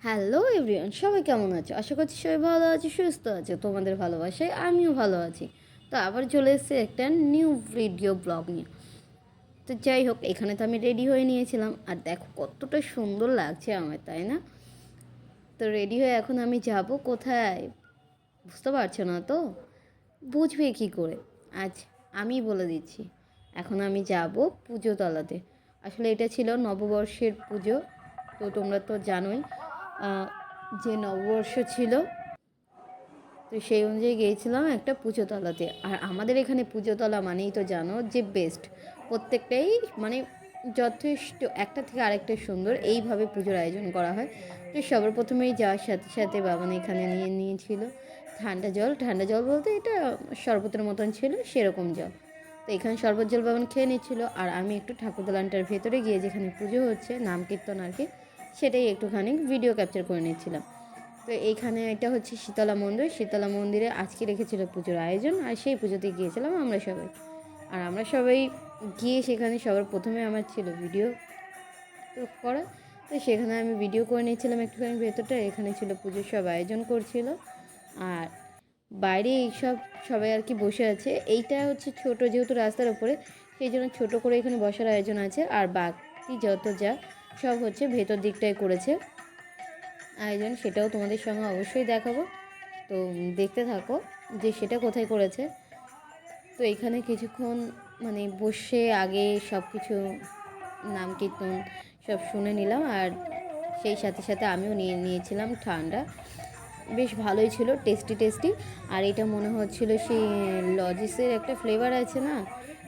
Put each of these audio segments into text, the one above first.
Hello everyone, সবাই কেমন আছো? আশা করছি সবাই ভালো আছে, সুস্থ আছে। তোমাদের ভালোবাসায় আমিও ভালো আছি। তো আবার চলে এসেছে একটা নিউ ভিডিও ব্লগ নিয়ে। তো যাই হোক, এখানে তো আমি রেডি হয়ে নিয়েছিলাম, আর দেখো কতটা সুন্দর লাগছে আমার, তাই না? তো রেডি হয়ে এখন আমি যাব কোথায়, বুঝতে পারছো না তো? বুঝবে কী করে? আজ আমি বলে দিচ্ছি। এখন আমি যাব পুজোতলাতে। আসলে এটা ছিল নববর্ষের পুজো। তো তোমরা তো জানোই যে নববর্ষ ছিল। তো সেই অনুযায়ী গিয়েছিলাম একটা পুজোতলাতে। আর আমাদের এখানে পুজোতলা মানেই তো জানো যে বেস্ট। প্রত্যেকটাই মানে যথেষ্ট, একটা থেকে আরেকটা সুন্দর, এইভাবে পুজোর আয়োজন করা হয়। তো সবার প্রথমেই যাওয়ার সাথে সাথে বাবান এখানে নিয়েছিল ঠান্ডা জল বলতে এটা শরবতের মতন ছিল, সেরকম জল। তো এখানে শরবত জল বাবান খেয়ে নিচ্ছিল, আর আমি একটু ঠাকুর দালানটার ভেতরে গিয়ে যেখানে পুজো হচ্ছে, নাম কীর্তন আর কি, সেটাই একটুখানি ভিডিও ক্যাপচার করে নিচ্ছিলাম। তো এইখানে এটা হচ্ছে শীতলা মন্দির। শীতলা মন্দিরে আজকে রেখেছিল পুজোর আয়োজন, আর সেই পুজোতে গিয়েছিলাম আমরা সবাই। আর আমরা সবাই গিয়ে সেখানে সবার প্রথমে আমার ছিল ভিডিও করা। তো সেখানে আমি ভিডিও করে নিয়েছিলাম একটুখানি ভেতরটা। এখানে ছিল পুজোর সব আয়োজন করছিল, আর বাইরে এইসব সবাই আর কি বসে আছে। এইটা হচ্ছে ছোট, যেহেতু রাস্তার উপরে, সেই জন্য ছোটো করে এখানে বসার আয়োজন আছে। আর বাকি যত যা সব হচ্ছে ভেতর দিকটায় করেছে আয়োজন, সেটাও তোমাদের সঙ্গে অবশ্যই দেখাবো। তো দেখতে থাকো যে সেটা কোথায় করেছে। তো এখানে কিছুক্ষণ মানে বসে আগে সব কিছু নাম কীর্তন সব শুনে নিলাম, আর সেই সাথে সাথে আমিও নিয়েছিলাম ঠান্ডা। বেশ ভালোই ছিল, টেস্টি টেস্টি। আর এটা মনে হচ্ছিল সেই লজিসের একটা ফ্লেভার আছে না,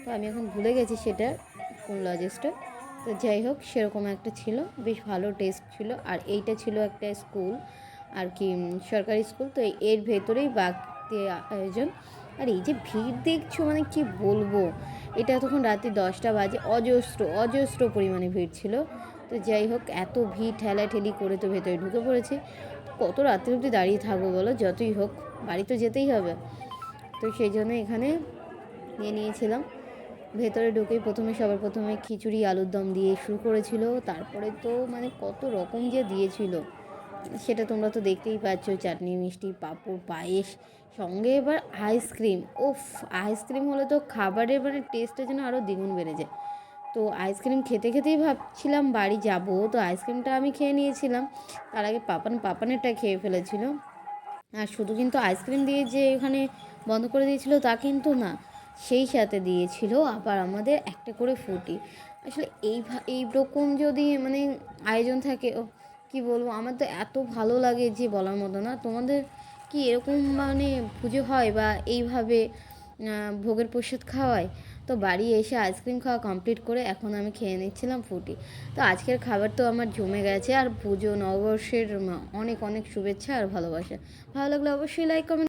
তো আমি এখন ভুলে গেছি সেটা কোন লজিসটা। তো যাই হোক, সেরকম একটা ছিল, বেশ ভালো টেস্ট ছিল। আর এইটা ছিল একটা স্কুল আর কি, সরকারি স্কুল। তো এর ভেতরেই বাড়তি আয়োজন। আর এই যে ভিড় দেখছো, মানে কি বলবো, এটা তখন রাত্রি 10টা বাজে, অজস্র পরিমাণে ভিড় ছিল। তো যাই হোক, এত ভিড় ঠেলাঠেলি করে তো ভেতরে ঢুকে পড়েছি। কত রাত্রি অবধি দাঁড়িয়ে থাকবো বলো? যতই হোক বাড়ি তো যেতেই হবে। তো সেই জন্য এখানে নিয়েছিলাম। ভেতরে ঢুকেই সবার প্রথমে খিচুড়ি আলুর দম দিয়ে শুরু করেছিল। তারপরে তো মানে কত রকম যে দিয়েছিল, সেটা তোমরা তো দেখতেই পাচ্ছ। চাটনি, মিষ্টি, পাঁপড়, পায়েস, সঙ্গে এবার আইসক্রিম। ওফ, আইসক্রিম হলে তো খাবারের মানে টেস্টটা যেন আরও দ্বিগুণ বেড়ে যায়। তো আইসক্রিম খেতে খেতেই ভাবছিলাম বাড়ি যাব। তো আইসক্রিমটা আমি খেয়ে নিয়েছিলাম, তার আগে পাপানেরটা খেয়ে ফেলেছিল। আর শুধু কিন্তু আইসক্রিম দিয়ে যে এখানে বন্ধ করে দিয়েছিল তা কিন্তু না, সেই সাথে দিয়েছিল আবার আমাদের একটা করে ফুটি। আসলে এই রকম যদি মানে আয়োজন থাকে, কি বলবো, আমার তো এত ভালো লাগে যে বলার মতো না। তোমাদের কি এরকম মানে পুজো হয় বা এইভাবে ভোগের প্রসাদ খাওয়ায়? তো বাড়ি এসে আইসক্রিম খাওয়া কমপ্লিট করে এখন আমি খেয়ে নিচ্ছিলাম ফুটি। তো আজকের খাবার তো আমার জমে গেছে। আর পুজো নববর্ষের অনেক অনেক শুভেচ্ছা আর ভালোবাসা। ভালো লাগলে অবশ্যই লাইক কমেন্ট